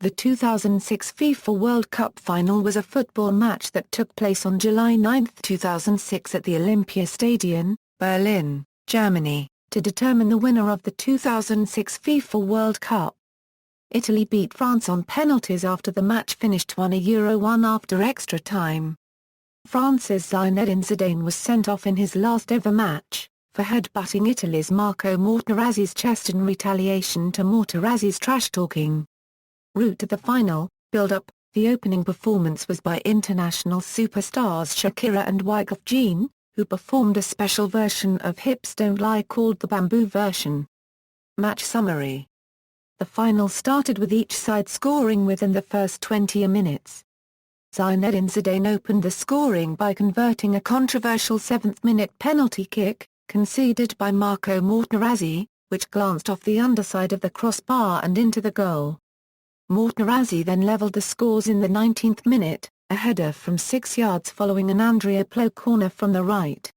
The 2006 FIFA World Cup Final was a football match that took place on July 9, 2006 at the Olympiastadion, Berlin, Germany, to determine the winner of the 2006 FIFA World Cup. Italy beat France on penalties after the match finished 1-1 after extra time. France's Zinedine Zidane was sent off in his last ever match, for headbutting Italy's Marco Materazzi's chest in retaliation to Materazzi's trash-talking. Route to the final, build-up. The opening performance was by international superstars Shakira and Wyclef Jean, who performed a special version of Hips Don't Lie called the Bamboo version. Match summary. The final started with each side scoring within the first 20 minutes. Zinedine Zidane opened the scoring by converting a controversial 7th-minute penalty kick, conceded by Marco Materazzi, which glanced off the underside of the crossbar and into the goal. Materazzi then levelled the scores in the 19th minute, a header from 6 yards following an Andrea Pirlo corner from the right.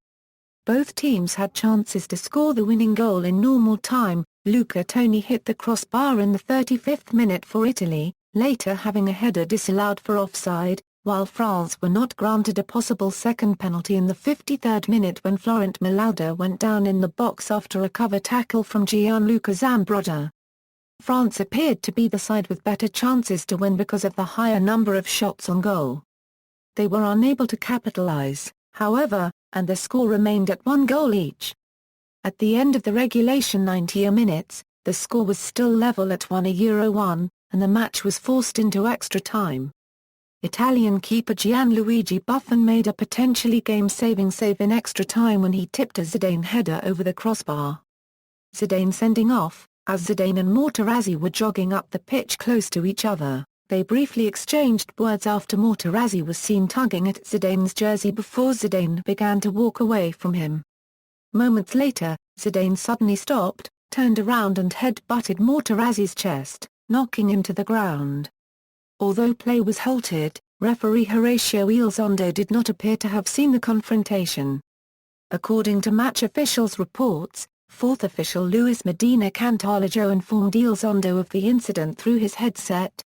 Both teams had chances to score the winning goal in normal time. Luca Toni hit the crossbar in the 35th minute for Italy, later having a header disallowed for offside, while France were not granted a possible second penalty in the 53rd minute when Florent Malauda went down in the box after a cover tackle from Gianluca Zambrotta. France appeared to be the side with better chances to win because of the higher number of shots on goal. They were unable to capitalize, however, and the score remained at 1 goal each. At the end of the regulation 90 minutes, the score was still level at 1-1, and the match was forced into extra time. Italian keeper Gianluigi Buffon made a potentially game-saving save in extra time when he tipped a Zidane header over the crossbar. Zidane sending off. As Zidane and Materazzi were jogging up the pitch close to each other, they briefly exchanged words after Materazzi was seen tugging at Zidane's jersey before Zidane began to walk away from him. Moments later, Zidane suddenly stopped, turned around and head-butted Materazzi's chest, knocking him to the ground. Although play was halted, referee Horacio Elizondo did not appear to have seen the confrontation. According to match officials' reports, fourth official Luis Medina Cantalejo informed Elizondo of the incident through his headset.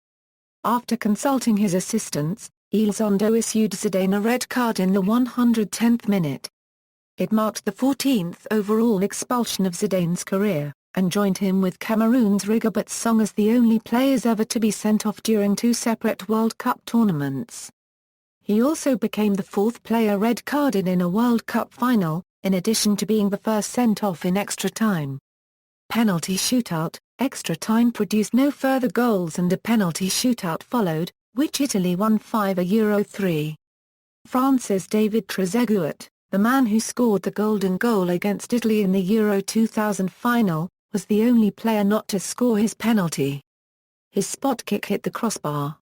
After consulting his assistants, Elizondo issued Zidane a red card in the 110th minute. It marked the 14th overall expulsion of Zidane's career, and joined him with Cameroon's Rigobert Song as the only players ever to be sent off during 2 separate World Cup tournaments. He also became the 4th player red-carded in a World Cup final, in addition to being the first sent off in extra time. Penalty shootout. Extra time produced no further goals and a penalty shootout followed, which Italy won 5-3. France's David Trezeguet, the man who scored the golden goal against Italy in the Euro 2000 final, was the only player not to score his penalty. His spot kick hit the crossbar.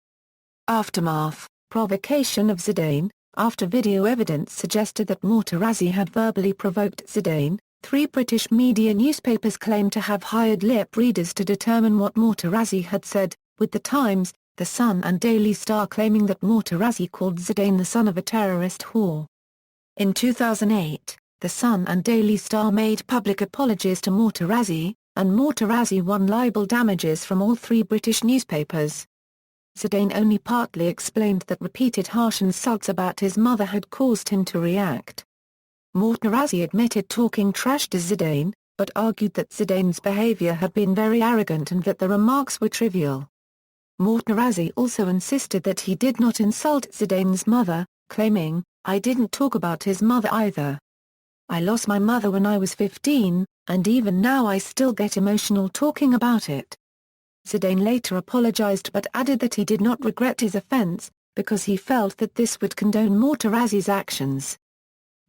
Aftermath. Provocation of Zidane. After video evidence suggested that Materazzi had verbally provoked Zidane, 3 British media newspapers claimed to have hired lip readers to determine what Materazzi had said, with The Times, The Sun and Daily Star claiming that Materazzi called Zidane the son of a terrorist whore. In 2008, The Sun and Daily Star made public apologies to Materazzi, and Materazzi won libel damages from all 3 British newspapers. Zidane only partly explained that repeated harsh insults about his mother had caused him to react. Materazzi admitted talking trash to Zidane, but argued that Zidane's behavior had been very arrogant and that the remarks were trivial. Materazzi also insisted that he did not insult Zidane's mother, claiming, "I didn't talk about his mother either. I lost my mother when I was 15, and even now I still get emotional talking about it." Zidane later apologized but added that he did not regret his offense, because he felt that this would condone Materazzi's actions.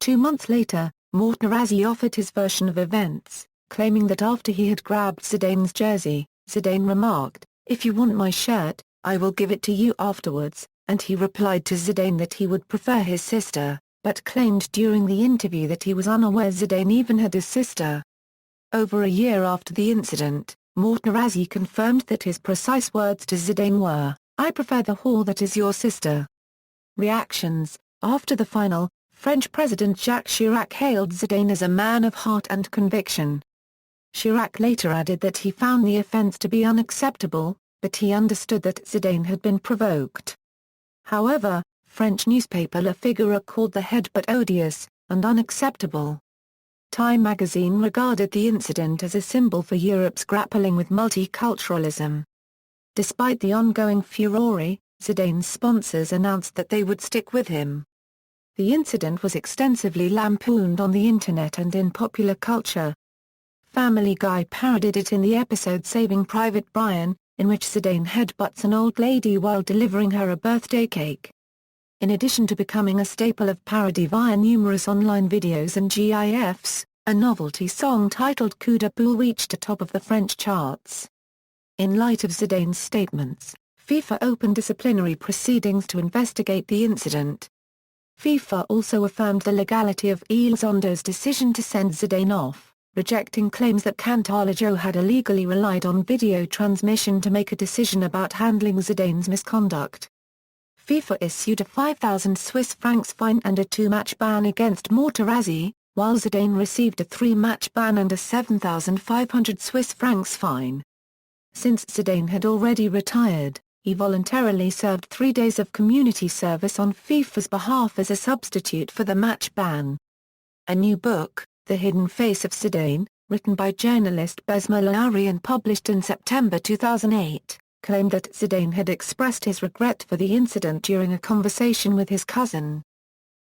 2 months later, Materazzi offered his version of events, claiming that after he had grabbed Zidane's jersey, Zidane remarked, "If you want my shirt, I will give it to you afterwards," and he replied to Zidane that he would prefer his sister, but claimed during the interview that he was unaware Zidane even had a sister. Over a year after the incident, Materazzi confirmed that his precise words to Zidane were, "I prefer the whore that is your sister." Reactions. After the final, French President Jacques Chirac hailed Zidane as a man of heart and conviction. Chirac later added that he found the offence to be unacceptable, but he understood that Zidane had been provoked. However, French newspaper Le Figaro called the headbutt odious and unacceptable. Time magazine regarded the incident as a symbol for Europe's grappling with multiculturalism. Despite the ongoing furore, Zidane's sponsors announced that they would stick with him. The incident was extensively lampooned on the internet and in popular culture. Family Guy parodied it in the episode Saving Private Brian, in which Zidane headbutts an old lady while delivering her a birthday cake. In addition to becoming a staple of parody via numerous online videos and GIFs, a novelty song titled Coup de Boule reached the top of the French charts. In light of Zidane's statements, FIFA opened disciplinary proceedings to investigate the incident. FIFA also affirmed the legality of Elizondo's decision to send Zidane off, rejecting claims that Cantalejo had illegally relied on video transmission to make a decision about handling Zidane's misconduct. FIFA issued a 5,000 Swiss francs fine and a 2-match ban against Materazzi, while Zidane received a 3-match ban and a 7,500 Swiss francs fine. Since Zidane had already retired, he voluntarily served 3 days of community service on FIFA's behalf as a substitute for the match ban. A new book, The Hidden Face of Zidane, written by journalist Besma Laouri and published in September 2008, claimed that Zidane had expressed his regret for the incident during a conversation with his cousin.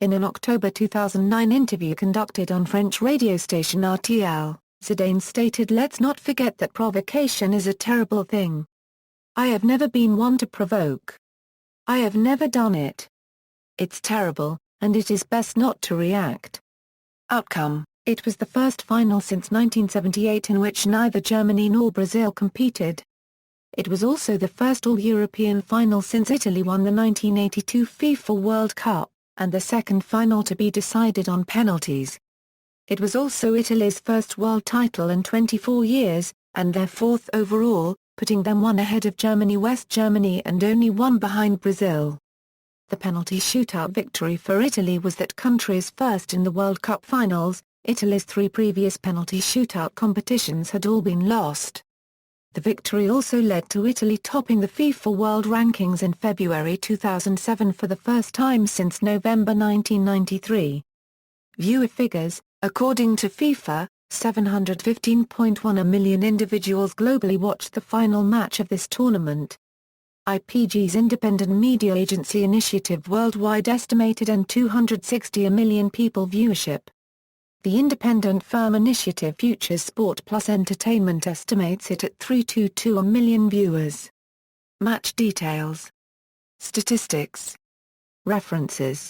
In an October 2009 interview conducted on French radio station RTL, Zidane stated, "Let's not forget that provocation is a terrible thing. I have never been one to provoke. I have never done it. It's terrible, and it is best not to react." Outcome: it was the first final since 1978 in which neither Germany nor Brazil competed. It was also the first all-European final since Italy won the 1982 FIFA World Cup, and the second final to be decided on penalties. It was also Italy's first world title in 24 years, and their fourth overall, putting them one ahead of Germany, West Germany and only one behind Brazil. The penalty shootout victory for Italy was that country's first in the World Cup finals. Italy's 3 previous penalty shootout competitions had all been lost. The victory also led to Italy topping the FIFA World Rankings in February 2007 for the first time since November 1993. Viewer figures: according to FIFA, 715.1 million individuals globally watched the final match of this tournament. IPG's independent media agency Initiative Worldwide estimated and 260 million people viewership. The independent firm Initiative Futures Sport Plus Entertainment estimates it at 322 million viewers. Match details. Statistics. References.